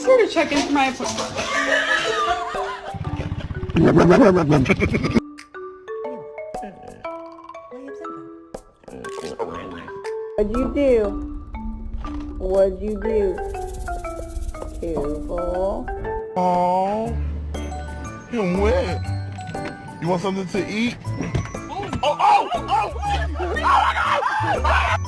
here to check in for my appointment. What'd you do? What'd you do? Careful. Oh, you wet. You want something to eat? Oh my God!